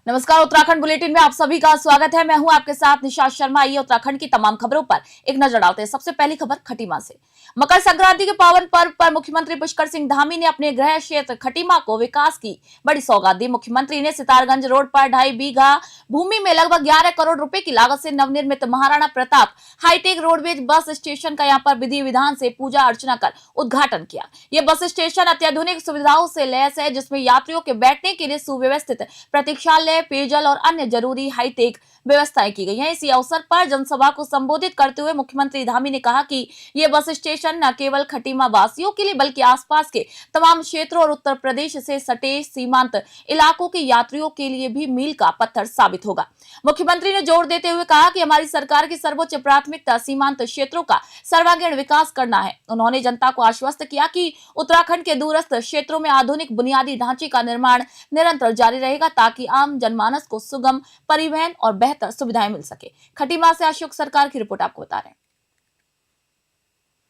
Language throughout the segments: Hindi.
नमस्कार, उत्तराखंड बुलेटिन में आप सभी का स्वागत है। मैं हूं आपके साथ निशा शर्मा। आइए उत्तराखंड की तमाम खबरों पर एक नजर डालते हैं। सबसे पहली खबर खटीमा से। मकर संक्रांति के पावन पर्व पर मुख्यमंत्री पुष्कर सिंह धामी ने अपने गृह क्षेत्र खटीमा को विकास की बड़ी सौगात दी। मुख्यमंत्री ने सितारगंज रोड पर 2.5 बीघा भूमि में लगभग 11 करोड़ रुपए की लागत से नवनिर्मित Maharana Pratap hitech roadways bus station का यहाँ पर विधि विधान से पूजा अर्चना कर उद्घाटन किया। यह बस स्टेशन अत्याधुनिक सुविधाओं से लैस है, जिसमें यात्रियों के बैठने के लिए सुव्यवस्थित प्रतीक्षालय, पेयजल और अन्य जरूरी हाईटेक व्यवस्थाएं की गई हैं। इसी अवसर पर जनसभा को संबोधित करते हुए मुख्यमंत्री धामी ने कहा कि यह बस स्टेशन न केवल खटीमा वासियों के लिए बल्कि आसपास के तमाम क्षेत्रों और उत्तर प्रदेश से सटे सीमांत इलाकों के यात्रियों के लिए भी मील का पत्थर साबित होगा। मुख्यमंत्री ने जोर देते हुए कहा कि हमारी सरकार की सर्वोच्च प्राथमिकता सीमांत क्षेत्रों का सर्वांगीण विकास करना है। उन्होंने जनता को आश्वस्त किया कि उत्तराखंड के दूरस्थ क्षेत्रों में आधुनिक बुनियादी ढांचे का निर्माण निरंतर जारी रहेगा ताकि आम जनमानस को सुगम परिवहन और बेहतर सुविधाएं मिल सके। खटीमा से अशोक सरकार की रिपोर्ट आपको बता रहे हैं।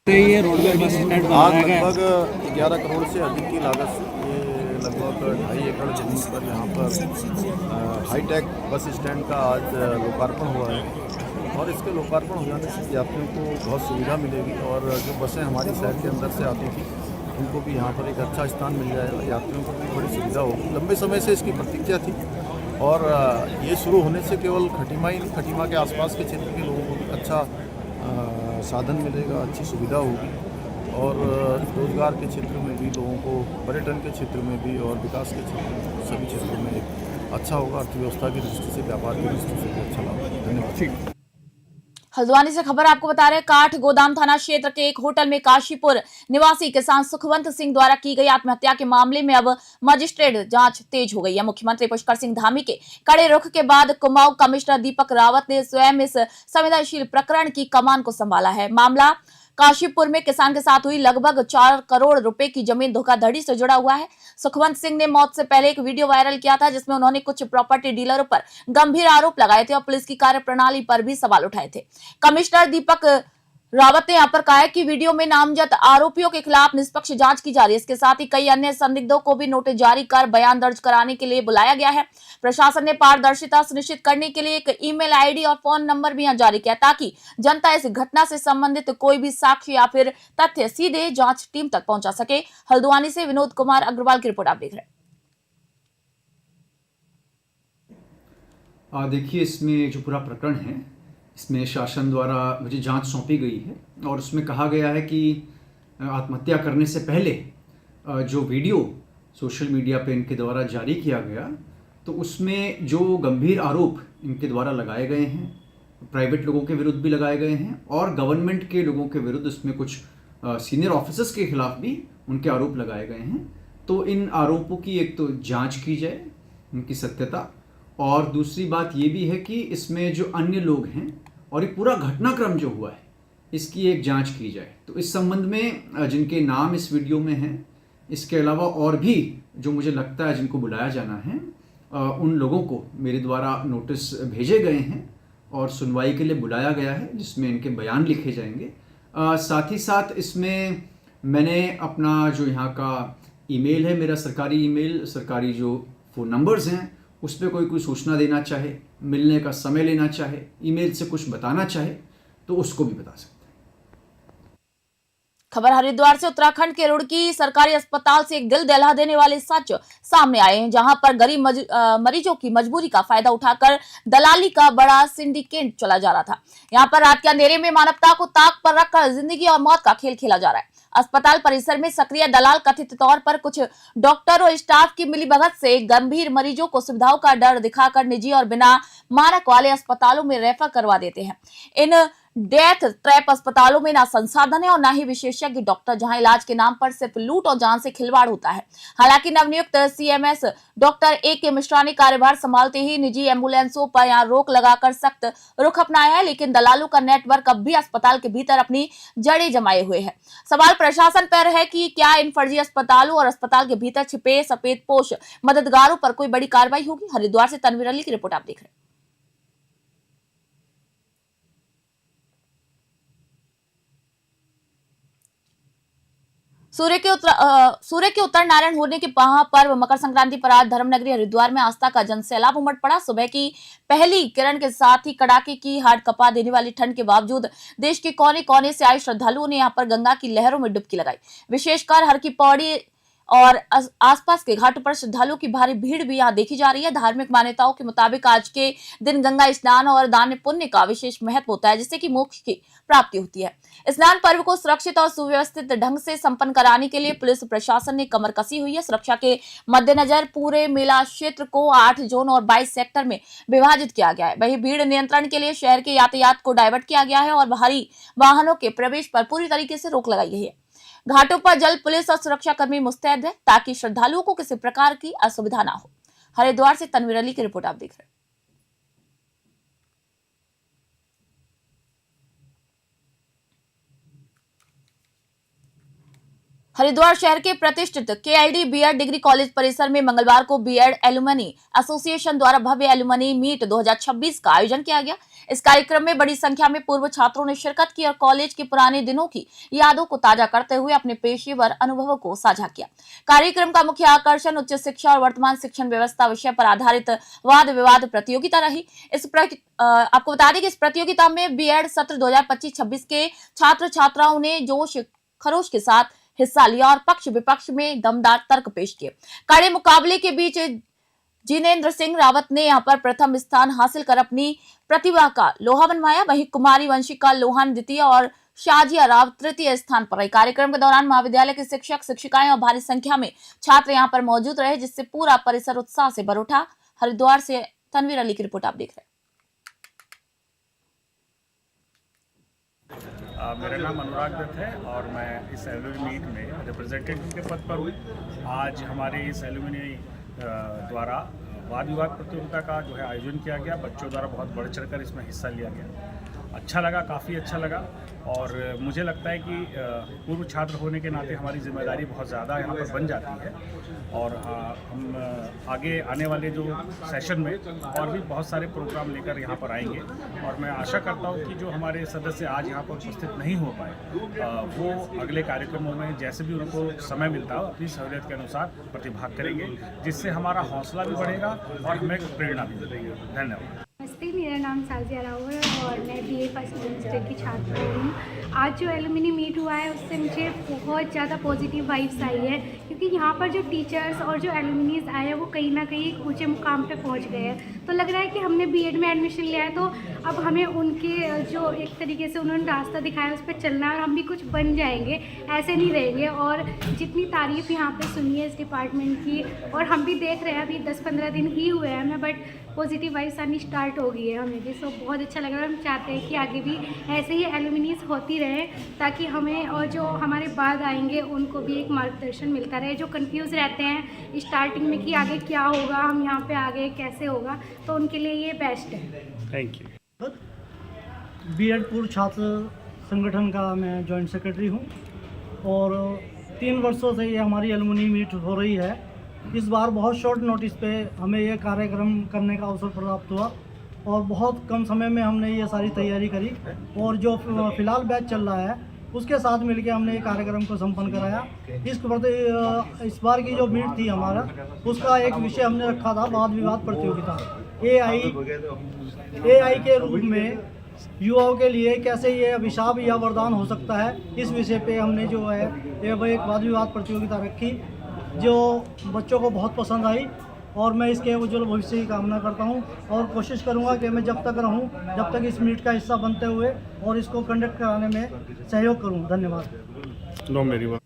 ये रोडवेज बस स्टैंड आज लगभग 11 करोड़ से अधिक की लागत से ये लगभग 2.5 एकड़ जमीन पर यहाँ पर हाईटेक बस स्टैंड का आज लोकार्पण हुआ है और इसके लोकार्पण हो जाने से यात्रियों को बहुत सुविधा मिलेगी और जो बसें हमारी शहर के अंदर से आती थी उनको भी यहाँ पर एक अच्छा स्थान मिल जाएगा। यात्रियों को भी बड़ी सुविधा होगी। लंबे समय से इसकी प्रतीक्षा थी और ये शुरू होने से केवल खटीमा ही नहीं, खटीमा के आसपास के क्षेत्र के लोगों को भी अच्छा साधन मिलेगा, अच्छी सुविधा होगी और रोजगार के क्षेत्र में भी लोगों को, पर्यटन के क्षेत्र में भी और विकास के क्षेत्र में, सभी क्षेत्रों में एक अच्छा होगा। अर्थव्यवस्था की दृष्टि से, व्यापार की दृष्टि से भी अच्छा लाभ। धन्यवाद। हल्द्वानी से खबर आपको बता रहे हैं। काठ गोदाम थाना क्षेत्र के एक होटल में काशीपुर निवासी किसान सुखवंत सिंह द्वारा की गई आत्महत्या के मामले में अब मजिस्ट्रेट जांच तेज हो गई है। मुख्यमंत्री पुष्कर सिंह धामी के कड़े रुख के बाद कुमाऊं कमिश्नर दीपक रावत ने स्वयं इस संवेदनशील प्रकरण की कमान को संभाला है। मामला काशीपुर में किसान के साथ हुई लगभग 4 करोड़ रुपए की जमीन धोखाधड़ी से जुड़ा हुआ है। सुखवंत सिंह ने मौत से पहले एक वीडियो वायरल किया था जिसमें उन्होंने कुछ प्रॉपर्टी डीलरों पर गंभीर आरोप लगाए थे और पुलिस की कार्यप्रणाली पर भी सवाल उठाए थे। कमिश्नर दीपक रावत ने यहाँ पर कहा है कि वीडियो में नामजद आरोपियों के खिलाफ निष्पक्ष जांच की जा रही है। इसके साथ ही कई अन्य संदिग्धों को भी नोटिस जारी कर बयान दर्ज कराने के लिए बुलाया गया है। प्रशासन ने पारदर्शिता सुनिश्चित करने के लिए एक ईमेल आईडी और फोन नंबर भी यहाँ जारी किया ताकि जनता इस घटना से संबंधित कोई भी साक्ष्य या फिर तथ्य सीधे जांच टीम तक पहुंचा सके। हल्द्वानी से विनोद कुमार अग्रवाल की रिपोर्ट आप देख रहे हैं। देखिए, इसमें जो पूरा प्रकरण है इसमें शासन द्वारा मुझे जांच सौंपी गई है और उसमें कहा गया है कि आत्महत्या करने से पहले जो वीडियो सोशल मीडिया पे इनके द्वारा जारी किया गया तो उसमें जो गंभीर आरोप इनके द्वारा लगाए गए हैं, प्राइवेट लोगों के विरुद्ध भी लगाए गए हैं और गवर्नमेंट के लोगों के विरुद्ध उसमें कुछ सीनियर ऑफिसर्स के खिलाफ भी उनके आरोप लगाए गए हैं। तो इन आरोपों की एक तो जाँच की जाए, उनकी सत्यता, और दूसरी बात ये भी है कि इसमें जो अन्य लोग हैं और ये पूरा घटनाक्रम जो हुआ है इसकी एक जांच की जाए। तो इस संबंध में जिनके नाम इस वीडियो में हैं, इसके अलावा और भी जो मुझे लगता है जिनको बुलाया जाना है, उन लोगों को मेरे द्वारा नोटिस भेजे गए हैं और सुनवाई के लिए बुलाया गया है जिसमें इनके बयान लिखे जाएंगे। साथ ही साथ इसमें मैंने अपना जो यहाँ का ईमेल है, मेरा सरकारी ईमेल, सरकारी जो फ़ोन नंबर्स हैं, उस पर कोई सूचना देना चाहे, मिलने का समय लेना चाहे, ईमेल से कुछ बताना चाहे तो उसको भी बता सकते हैं। खबर हरिद्वार से। उत्तराखंड के रुड़की सरकारी अस्पताल से एक दिल दहला देने वाले सच सामने आए हैं, जहां पर गरीब मरीजों की मजबूरी का फायदा उठाकर दलाली का बड़ा सिंडिकेट चला जा रहा था। यहां पर रात के अंधेरे में मानवता को ताक पर रखकर जिंदगी और मौत का खेल खेला जा रहा है। अस्पताल परिसर में सक्रिय दलाल कथित तौर पर कुछ डॉक्टर और स्टाफ की मिलीभगत से गंभीर मरीजों को सुविधाओं का डर दिखाकर निजी और बिना मानक वाले अस्पतालों में रेफर करवा देते हैं। इन डेथ ट्रैप अस्पतालों में ना संसाधन है और ना ही विशेषज्ञ डॉक्टर, जहां इलाज के नाम पर सिर्फ लूट और जान से खिलवाड़ होता है। हालांकि नवनियुक्त सीएमएस डॉक्टर ए.के. मिश्रा ने कार्यभार संभालते ही निजी एम्बुलेंसों पर यहां रोक लगाकर सख्त रुख अपनाया है, लेकिन दलालों का नेटवर्क अब भी अस्पताल के भीतर अपनी जड़ें जमाए हुए है। सवाल प्रशासन पर है कि क्या इन फर्जी अस्पतालों और अस्पताल के भीतर छिपे सफेदपोश मददगारों पर कोई बड़ी कार्रवाई होगी। हरिद्वार से तनवीर अली की रिपोर्ट आप देख रहे हैं। सूर्य के उत्तर नारायण होने के महापर्व मकर संक्रांति पर आज धर्मनगरी हरिद्वार में आस्था का जनसैलाब उमड़ पड़ा। सुबह की पहली किरण के साथ ही कड़ाके की हाड़ कपा देने वाली ठंड के बावजूद देश के कोने कोने से आए श्रद्धालुओं ने यहां पर गंगा की लहरों में डुबकी लगाई। विशेषकर हर की पौड़ी और आसपास के घाटों पर श्रद्धालुओं की भारी भीड़ भी यहाँ देखी जा रही है। धार्मिक मान्यताओं के मुताबिक आज के दिन गंगा स्नान और दान पुण्य का विशेष महत्व होता है, जिससे कि मोक्ष की प्राप्ति होती है। स्नान पर्व को सुरक्षित और सुव्यवस्थित ढंग से संपन्न कराने के लिए पुलिस प्रशासन ने कमर कसी हुई है। सुरक्षा के मद्देनजर पूरे मेला क्षेत्र को 8 जोन और 22 सेक्टर में विभाजित किया गया है। वहीं भीड़ नियंत्रण के लिए शहर के यातायात को डायवर्ट किया गया है और भारी वाहनों के प्रवेश पर पूरी तरीके से रोक लगाई गई है। घाटों पर जल पुलिस और सुरक्षा कर्मी मुस्तैद है ताकि श्रद्धालुओं को किसी प्रकार की असुविधा ना हो। हरिद्वार से तनवीर अली की रिपोर्ट आप देख रहे हैं। हरिद्वार शहर के प्रतिष्ठित केएलडी बीएड डिग्री कॉलेज परिसर में मंगलवार को बीएड एलुमनी एसोसिएशन द्वारा भव्य एलुमनी मीट 2026 का आयोजन किया गया। इस कार्यक्रम में बड़ी संख्या में पूर्व छात्रों ने शिरकत की और कॉलेज के पुराने दिनों की यादों को ताजा करते हुए अपने पेशेवर अनुभवों को साझा किया। कार्यक्रम का मुख्य आकर्षण उच्च शिक्षा और वर्तमान शिक्षण व्यवस्था विषय पर आधारित वाद विवाद प्रतियोगिता रही। आपको बता दें कि इस प्रतियोगिता में बीएड सत्र 2025-26 के छात्र छात्राओं ने जोश खरोश के साथ हिस्सा लिया और पक्ष विपक्ष में दमदार तर्क पेश किए। कड़े मुकाबले के बीच जिनेंद्र सिंह रावत ने यहां पर प्रथम स्थान हासिल कर अपनी प्रतिभा का लोहा मनवाया। वहीं कुमारी वंशिका लोहान द्वितीय और शाजिया राव तृतीय स्थान पर रही। कार्यक्रम के दौरान महाविद्यालय के शिक्षक शिक्षिकाएं और भारी संख्या में छात्र यहां पर मौजूद रहे, जिससे पूरा परिसर उत्साह से भर उठा। हरिद्वार से तनवीर अली की रिपोर्ट आप देख रहे हैं। मेरा नाम अनुराग दत्त है और मैं इस एलुमनी मीट में रिप्रेजेंटेटिव के पद पर हूँ। आज हमारे इस एलुमनी द्वारा वाद विवाद प्रतियोगिता का जो है आयोजन किया गया। बच्चों द्वारा बहुत बढ़ चढ़कर इसमें हिस्सा लिया गया। अच्छा लगा, काफ़ी अच्छा लगा और मुझे लगता है कि पूर्व छात्र होने के नाते हमारी जिम्मेदारी बहुत ज़्यादा यहाँ पर बन जाती है और हम आगे आने वाले जो सेशन में और भी बहुत सारे प्रोग्राम लेकर यहाँ पर आएंगे और मैं आशा करता हूँ कि जो हमारे सदस्य आज यहाँ पर उपस्थित नहीं हो पाए वो अगले कार्यक्रमों में जैसे भी उनको समय मिलता हो अपनी सहूलियत के अनुसार प्रतिभाग करेंगे, जिससे हमारा हौसला भी बढ़ेगा और हमें प्रेरणा भी मिलेगी। धन्यवाद। नमस्ते, मेरा नाम साजिया राव है और मैं बीए फर्स्ट सेमेस्टर की छात्र हूँ। आज जो एलुमनी मीट हुआ है उससे मुझे बहुत ज़्यादा पॉजिटिव वाइब्स आई है, क्योंकि यहाँ पर जो टीचर्स और जो एलुमनीज आए हैं वो कहीं ना कहीं एक ऊंचे मुकाम पे पहुँच गए हैं। तो लग रहा है कि हमने बीएड में एडमिशन लिया है तो अब हमें उनके जो एक तरीके से उन्होंने रास्ता दिखाया उस पर चलना और हम भी कुछ बन जाएंगे, ऐसे नहीं रहेंगे। और जितनी तारीफ़ यहाँ पे सुनी है इस डिपार्टमेंट की और हम भी देख रहे हैं, अभी 10-15 दिन ही हुए हैं हमें, बट पॉजिटिव वाइब्स आनी स्टार्ट हो गई है हमें भी। सो बहुत अच्छा लग रहा है। हम चाहते हैं कि आगे भी ऐसे ही एलुमनीज होती रहे ताकि हमें और जो हमारे बाद आएंगे उनको भी एक मार्गदर्शन मिलता रहे। जो कंफ्यूज रहते हैं स्टार्टिंग में कि आगे क्या होगा, हम यहाँ पे आगे कैसे होगा, तो उनके लिए ये बेस्ट है। Thank you. बीएड पूर्व छात्र संगठन का मैं जॉइंट सेक्रेटरी हूँ और 3 वर्षों से ये हमारी एलुमनी मीट हो रही है। इस बार बहुत शॉर्ट नोटिस पे हमें ये कार्यक्रम करने का अवसर प्राप्त हुआ और बहुत कम समय में हमने ये सारी तैयारी करी और जो फ़िलहाल बैच चल रहा है उसके साथ मिलके हमने ये कार्यक्रम को संपन्न कराया। इस बार की जो मीट थी हमारा, उसका एक विषय हमने रखा था वाद विवाद प्रतियोगिता। एआई के रूप में युवाओं के लिए कैसे ये अभिशाप या वरदान हो सकता है, इस विषय पे हमने जो है ये एक वाद विवाद प्रतियोगिता रखी जो बच्चों को बहुत पसंद आई और मैं इसके उज्जवल भविष्य की कामना करता हूं और कोशिश करूंगा कि मैं जब तक रहूं जब तक इस मीट का हिस्सा बनते हुए और इसको कंडक्ट कराने में सहयोग करूं। धन्यवाद।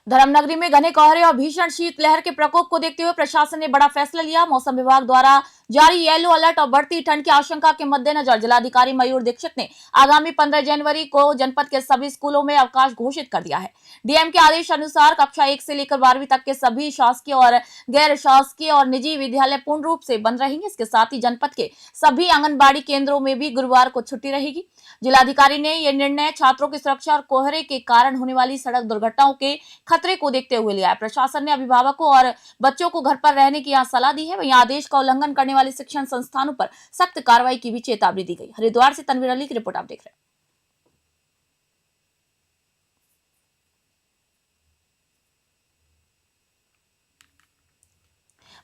धर्मनगरी में घने कोहरे और भीषण शीतलहर के प्रकोप को देखते हुए प्रशासन ने बड़ा फैसला लिया। मौसम विभाग द्वारा जारी येलो अलर्ट और बढ़ती ठंड की आशंका के मद्देनजर जिलाधिकारी मयूर दीक्षित ने आगामी 15 जनवरी को जनपद के सभी स्कूलों में अवकाश घोषित कर दिया है। डीएम के आदेश अनुसार कक्षा 1 से लेकर 12वीं तक के सभी शासकीय और गैर शासकीय और निजी विद्यालय पूर्ण रूप से बंद रहेंगे। इसके साथ ही जनपद के सभी आंगनबाड़ी केंद्रों में भी गुरुवार को छुट्टी रहेगी। जिलाधिकारी ने यह निर्णय छात्रों की सुरक्षा और कोहरे के कारण होने वाली सड़क दुर्घटनाओं के खतरे को देखते हुए लिया है। प्रशासन ने अभिभावकों और बच्चों को घर पर रहने की सलाह दी है। वहीं आदेश का उल्लंघन करने वाले शिक्षण संस्थानों पर सख्त कार्रवाई की भी चेतावनी दी गई। हरिद्वार से तनवीर अली की रिपोर्ट आप देख रहे हैं।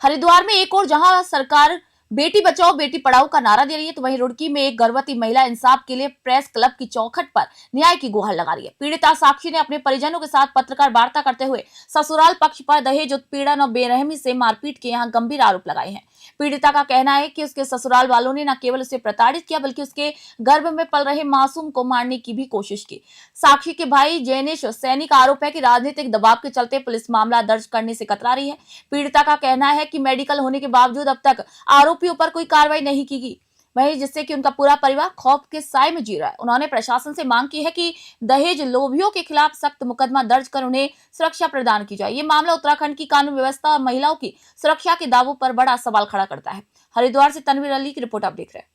हरिद्वार में एक और जहां सरकार बेटी बचाओ बेटी पढ़ाओ का नारा दे रही है, तो वहीं रुड़की में एक गर्भवती महिला इंसाफ के लिए प्रेस क्लब की चौखट पर न्याय की गुहार लगा रही है। पीड़िता साक्षी ने अपने परिजनों के साथ पत्रकार वार्ता करते हुए ससुराल पक्ष पर दहेज उत्पीड़न और बेरहमी से मारपीट के यहाँ गंभीर आरोप लगाए हैं। पीड़िता का कहना है कि उसके ससुराल वालों ने न केवल उसे प्रताड़ित किया बल्कि उसके गर्भ में पल रहे मासूम को मारने की भी कोशिश की। साक्षी के भाई जैनेश सैनी का आरोप है कि राजनीतिक दबाव के चलते पुलिस मामला दर्ज करने से कतरा रही है। पीड़िता का कहना है कि मेडिकल होने के बावजूद अब तक आरोपियों पर कोई कार्रवाई नहीं की गई, वहीं जिससे कि उनका पूरा परिवार खौफ के साए में जी रहा है। उन्होंने प्रशासन से मांग की है कि दहेज लोभियों के खिलाफ सख्त मुकदमा दर्ज कर उन्हें सुरक्षा प्रदान की जाए। ये मामला उत्तराखंड की कानून व्यवस्था और महिलाओं की सुरक्षा के दावों पर बड़ा सवाल खड़ा करता है। हरिद्वार से तनवीर अली की रिपोर्ट आप देख रहे हैं।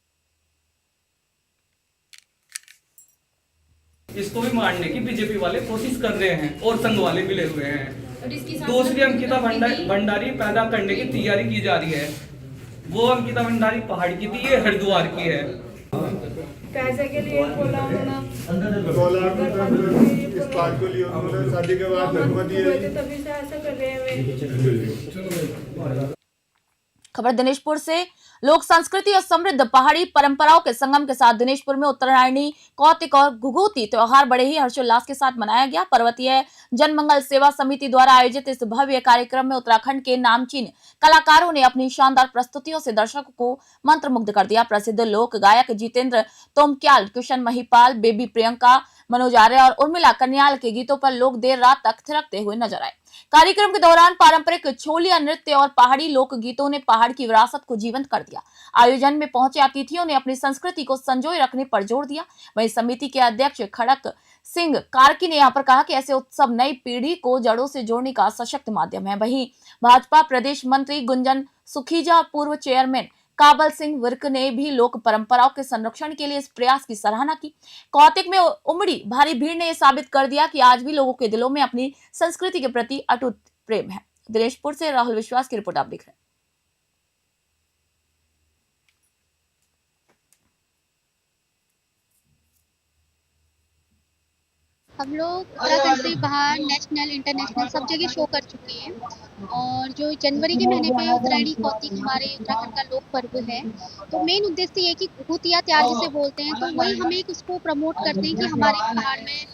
इसको भी मारने की बीजेपी वाले कोशिश कर रहे हैं और संघ वाले मिले हुए हैं। दूसरी अंकिता भंडारी पैदा करने की तैयारी की जा रही है। वो अंकिता भंडारी पहाड़ की थी, ये हरिद्वार की है। पैसे के लिए बोला शादी के बाद तभी से ऐसा कर रहे हैं। खबर दिनेशपुर से। लोक संस्कृति और समृद्ध पहाड़ी परंपराओं के संगम के साथ दिनेशपुर में उत्तरायणी, कौतिक और घुघुती त्योहार बड़े ही हर्षोल्लास के साथ मनाया गया। पर्वतीय जनमंगल सेवा समिति द्वारा आयोजित इस भव्य कार्यक्रम में उत्तराखंड के नामचीन कलाकारों ने अपनी शानदार प्रस्तुतियों से दर्शकों को मंत्रमुग्ध कर दिया। प्रसिद्ध लोक गायक जितेंद्र तोमक्याल, किशन महिपाल, बेबी प्रियंका, मनोज आर्य और उर्मिला कन्याल के गीतों पर लोग देर रात तक थिरकते हुए नजर आए। कार्यक्रम के दौरान पारंपरिक छोलिया नृत्य और पहाड़ी लोक गीतों ने पहाड़ की विरासत को जीवंत कर दिया। आयोजन में पहुंचे अतिथियों ने अपनी संस्कृति को संजोए रखने पर जोर दिया। वहीं समिति के अध्यक्ष खड़क सिंह कार्की ने यहाँ पर कहा कि ऐसे उत्सव नई पीढ़ी को जड़ों से जोड़ने का सशक्त माध्यम है। वहीं भाजपा प्रदेश मंत्री गुंजन सुखीजा, पूर्व चेयरमैन काबल सिंह विर्क ने भी लोक परंपराओं के संरक्षण के लिए इस प्रयास की सराहना की। कौतिक में उमड़ी भारी भीड़ ने यह साबित कर दिया कि आज भी लोगों के दिलों में अपनी संस्कृति के प्रति अटूट प्रेम है। दिनेशपुर से राहुल विश्वास की रिपोर्ट आप देख रहे हैं। हम लोग उत्तराखंड से बाहर नेशनल इंटरनेशनल सब जगह शो कर चुके हैं और जो जनवरी के महीने पे उत्तरायणी कौतिक हमारे उत्तराखंड का लोक पर्व है, तो मेन उद्देश्य ये कि घुघुतिया त्यार जिसे बोलते हैं, तो वही हम एक उसको प्रमोट करते हैं कि हमारे पहाड़ में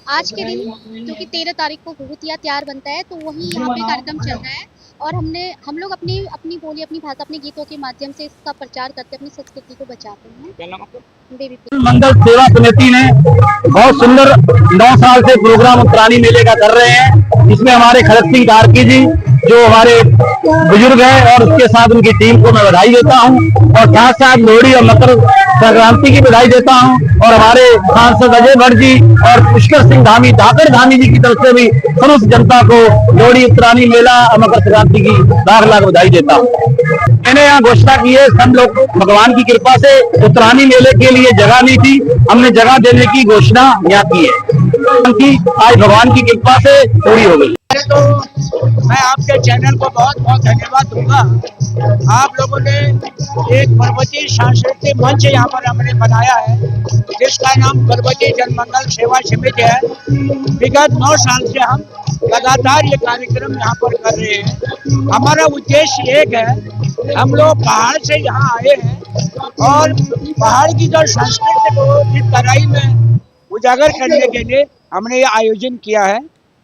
आज के दिन क्योंकि 13 तारीख को घुघुतिया त्यार बनता है, तो वही यहाँ पे कार्यक्रम चल रहा है और हम लोग अपनी बोली, अपनी भाषा, अपने गीतों के माध्यम से इसका प्रचार करते, अपनी संस्कृति को बचाते हैं। मंगल सेवा समिति ने बहुत सुंदर 9 साल से प्रोग्राम उत्तरायणी मेले का कर रहे हैं, जिसमें हमारे खड़क सिंह कार्की जी जो हमारे बुजुर्ग हैं और उसके साथ उनकी टीम को मैं बधाई देता हूं और साथ साथ लोहड़ी और मकर संक्रांति की बधाई देता हूं और हमारे सांसद अजय भट्ट जी और पुष्कर सिंह धामी, धाकड़ धामी जी की तरफ से भी समस्त जनता को लोहड़ी, उत्तरायणी मेला और मकर संक्रांति की लाख लाख बधाई देता हूं। मैंने यहाँ घोषणा की है, हम लोग भगवान की कृपा से उत्तरायणी मेले के लिए जगह नहीं थी, हमने जगह देने की घोषणा यहाँ की है, क्योंकि आज भगवान की कृपा से पूरी हो गई। तो मैं आपके चैनल को बहुत बहुत धन्यवाद दूंगा। आप लोगों ने एक पर्वतीय सांस्कृतिक मंच यहाँ पर हमने बनाया है, जिसका नाम पर्वतीय जनमंगल सेवा समिति है। विगत 9 साल से हम लगातार ये कार्यक्रम यहाँ पर कर रहे हैं। हमारा उद्देश्य एक है, हम लोग पहाड़ से यहाँ आए हैं और पहाड़ की जो संस्कृति को इस तराई में उजागर करने के लिए हमने ये आयोजन किया है।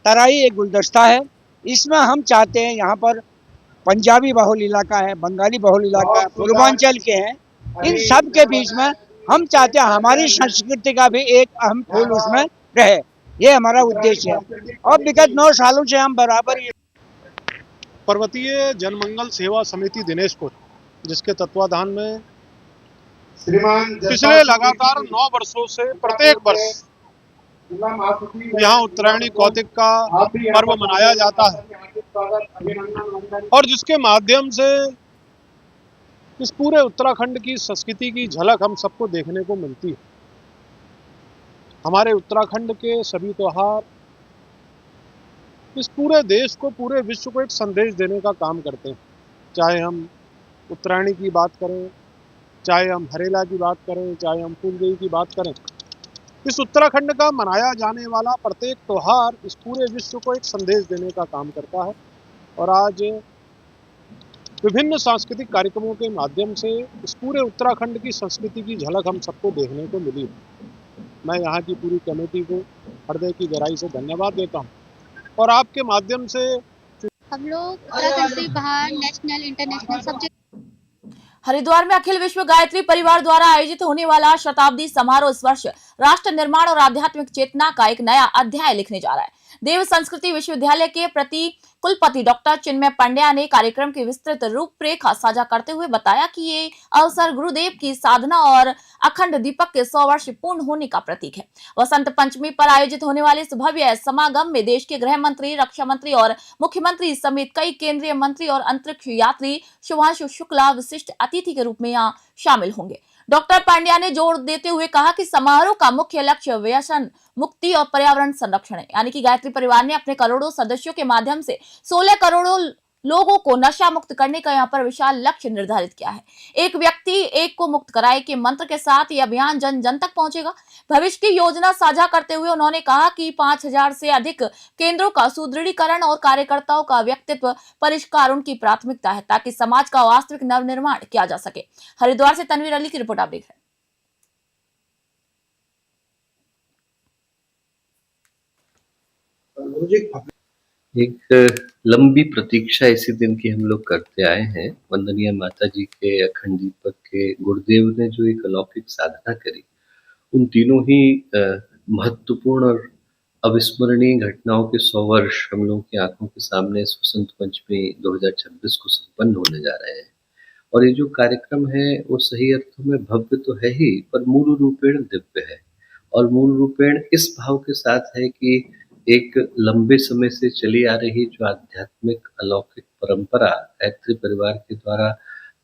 तराई एक गुलदस्ता है, इसमें हम चाहते हैं यहाँ पर पंजाबी बहुल इलाका है, बंगाली बहुल इलाका है, पूर्वांचल के हैं, इन सब के बीच में हम चाहते हैं हमारी संस्कृति का भी एक अहम फूल उसमें रहे, ये हमारा उद्देश्य है। और विगत 9 सालों से हम बराबर पर्वतीय जनमंगल सेवा समिति दिनेशपुर, जिसके तत्वाधान में पिछले लगातार 9 वर्षों से प्रत्येक वर्ष यहाँ उत्तरायणी कौतिक का पर्व मनाया जाता है और जिसके माध्यम से इस पूरे उत्तराखंड की संस्कृति की झलक हम सबको देखने को मिलती है। हमारे उत्तराखंड के सभी त्योहार इस पूरे देश को, पूरे विश्व को एक संदेश देने का काम करते हैं। चाहे हम उत्तरायणी की बात करें, चाहे हम हरेला की बात करें, चाहे हम फूलदेवी की बात करें, इस उत्तराखंड का मनाया जाने वाला प्रत्येक त्योहार इस पूरे विश्व को एक संदेश देने का काम करता है। और आज विभिन्न सांस्कृतिक कार्यक्रमों के माध्यम से इस पूरे उत्तराखंड की संस्कृति की झलक हम सबको देखने को मिली। मैं यहाँ की पूरी कमेटी को हृदय की गहराई से धन्यवाद देता हूँ और आपके माध्यम से हम लोग उत्तराखंड से बाहर नेशनल इंटरनेशनल सब जगह। हरिद्वार में अखिल विश्व गायत्री परिवार द्वारा आयोजित होने वाला शताब्दी समारोह इस वर्ष राष्ट्र निर्माण और आध्यात्मिक चेतना का एक नया अध्याय लिखने जा रहा है। देव संस्कृति विश्वविद्यालय के प्रति कुलपति डॉक्टर चिन्मय पंड्या ने कार्यक्रम की विस्तृत रूपरेखा साझा करते हुए बताया कि ये अवसर गुरुदेव की साधना और अखंड दीपक के 100 वर्ष पूर्ण होने का प्रतीक है। वसंत पंचमी पर आयोजित होने वाले इस भव्य समागम में देश के गृह मंत्री, रक्षा मंत्री और मुख्यमंत्री समेत कई केंद्रीय मंत्री और अंतरिक्ष यात्री शुभांशु शुक्ला विशिष्ट अतिथि के रूप में यहाँ शामिल होंगे। डॉक्टर पांड्या ने जोर देते हुए कहा कि समारोह का मुख्य लक्ष्य व्यसन मुक्ति और पर्यावरण संरक्षण है। यानी कि गायत्री परिवार ने अपने करोड़ों सदस्यों के माध्यम से 16 करोड़ लोगों को नशा मुक्त करने का यहाँ पर विशाल लक्ष्य निर्धारित किया है। एक व्यक्ति एक को मुक्त कराए के मंत्र के साथ ये अभियान जन जन तक पहुंचेगा। भविष्य की योजना साझा करते हुए उन्होंने कहा कि 5000 से अधिक केंद्रों का सुदृढ़ीकरण और कार्यकर्ताओं का व्यक्तित्व परिष्कार उनकी प्राथमिकता है ताकि समाज का वास्तविक नवनिर्माण किया जा सके। हरिद्वार से तनवीर अली की रिपोर्ट आप देख रहे हैं। एक लंबी प्रतीक्षा इसी दिन की हम लोग करते आए हैं। वंदनीय माता जी के अखंड दीपक के गुरुदेव ने जो एक अलौकिक साधना करी, उन तीनों ही महत्वपूर्ण और अविस्मरणीय घटनाओं के 100 वर्ष हम लोगों की आंखों के सामने इस वसंत पंचमी 2026 को संपन्न होने जा रहे हैं। और ये जो कार्यक्रम है वो सही अर्थों में भव्य तो है ही, पर मूल रूपेण दिव्य है। और मूल रूपेण इस भाव के साथ है कि एक लंबे समय से चली आ रही जो आध्यात्मिक अलौकिक परंपरा गायत्री परिवार के द्वारा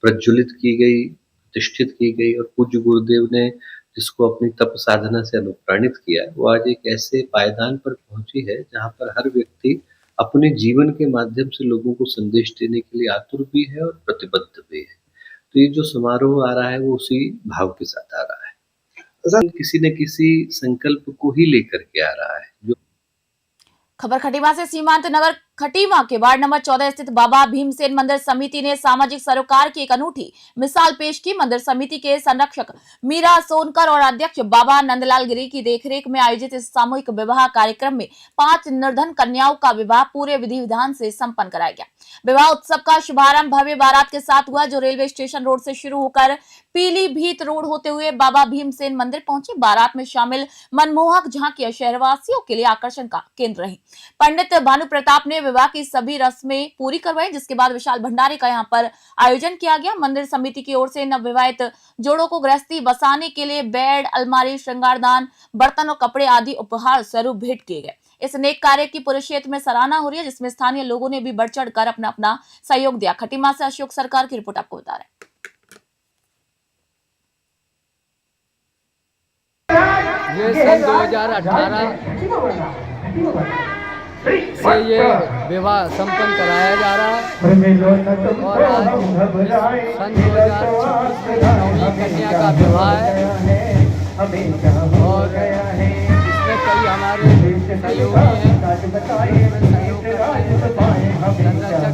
प्रज्वलित की गई, प्रतिष्ठित की गई और पूज्य गुरुदेव ने जिसको अपनी तप साधना से अनुप्राणित किया, वो आज एक ऐसे पायदान पर पहुंची है जहां पर हर व्यक्ति अपने जीवन के माध्यम से लोगों को संदेश देने के लिए आतुर भी है और प्रतिबद्ध भी है। तो ये जो समारोह आ रहा है वो उसी भाव के साथ आ रहा है, किसी न किसी संकल्प को ही लेकर के आ रहा है। जो खबर खटीमा से सीमांत नगर खटीमा के वार्ड नंबर 14 स्थित बाबा भीमसेन मंदिर समिति ने सामाजिक सरोकार की एक अनूठी मिसाल पेश की। मंदिर समिति के संरक्षक मीरा सोनकर और अध्यक्ष बाबा नंदलाल गिरी की देखरेख में आयोजित इस सामूहिक विवाह कार्यक्रम में 5 निर्धन कन्याओं का विवाह पूरे विधि विधान से संपन्न कराया गया। विवाह उत्सव का शुभारंभ भव्य बारात के साथ हुआ जो रेलवे स्टेशन रोड से शुरू होकर पीलीभीत रोड होते हुए बाबा भीमसेन मंदिर पहुंची। बारात में शामिल मनमोहक झांकियां शहरवासियों के लिए आकर्षण का केंद्र रही। पंडित भानु प्रताप ने विवाह की सभी रस्में पूरी करवाई, जिसके बाद विशाल भंडारे का यहां पर आयोजन किया गया। मंदिर समिति की ओर से नवविवाहित जोड़ों को गृहस्थी बसाने के लिए बेड, अलमारी, श्रृंगारदान, बर्तन और कपड़े आदि उपहार स्वरूप भेंट किए गए। इस नेक कार्य की पूरे क्षेत्र में सराहना हो रही है, जिसमें स्थानीय लोगों ने भी बढ़ चढ़ कर अपना अपना सहयोग दिया। खटीमा से अशोक सरकार की रिपोर्ट आपको बता रहे हैं। ये सन 2018 से ये विवाह संपन्न कराया जा रहा है और आज सन 2026 में 9वीं कन्या का विवाह है और इसमें कई हमारे सहयोगी हैं। इसमें सहयोग संरक्षक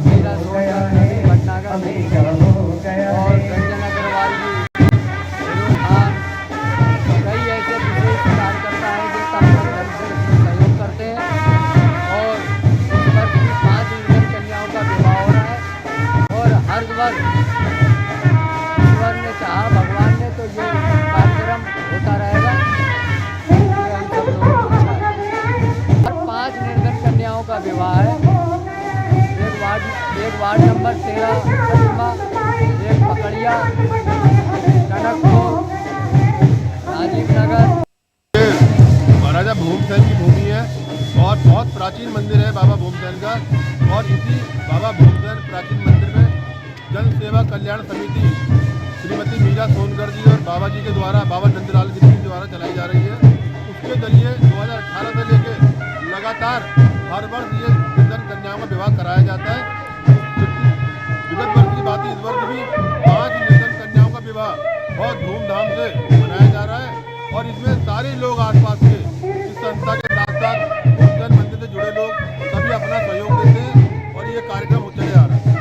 मीरा सोनकर भटनागर और रंजन अग्रवाल जी, कई ऐसे विशेष कार्यकर्ता हैं जो तन मन से सहयोग करते हैं। और इस वर्ष भी 5 निर्धन कन्याओं का विवाह हो रहा है और हर वर्ष ईश्वर ने चाहा, भगवान ने, तो ये कार्यक्रम होता रहेगा। हम सब लोगों की इच्छा है। और 5 निर्धन कन्याओं का विवाह है। एक वार्ड नंबर 13 खटीमा, एक पकड़िया, टनकपुर, राजीव नगर। महाराजा भीमसेन की भूमि है और बहुत प्राचीन मंदिर है बाबा भीमसेन का। और इसी बाबा भीमसेन प्राचीन मंदिर में जन सेवा कल्याण समिति श्रीमती मीरा सोनकर जी और बाबा जी के द्वारा, बाबा नंदलाल गिरी के द्वारा चलाई जा रही है। उसके जरिए 2018 से लेकर लगातार हर वर्ष ये निर्धन कन्याओं का विवाह कराया जाता है। विगत वर्ष की बात है, इस वर्ष भी 5 निर्धन कन्याओं का विवाह बहुत धूमधाम से मनाया जा रहा है। और इसमें सारे लोग आसपास के इस संस्था के साथ साथ भीमसेन मंदिर से जुड़े लोग सभी अपना सहयोग देते हैं और ये कार्यक्रम चले आ रहा है।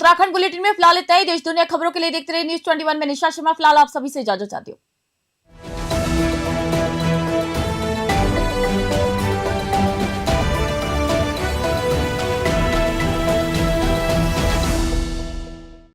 उत्तराखंड बुलेटिन में फिलहाल इतना ही। देश दुनिया खबरों के लिए देखते रहिए न्यूज़ 21 में निशा शर्मा। फिलहाल आप सभी से इजाजत चाहती हूँ।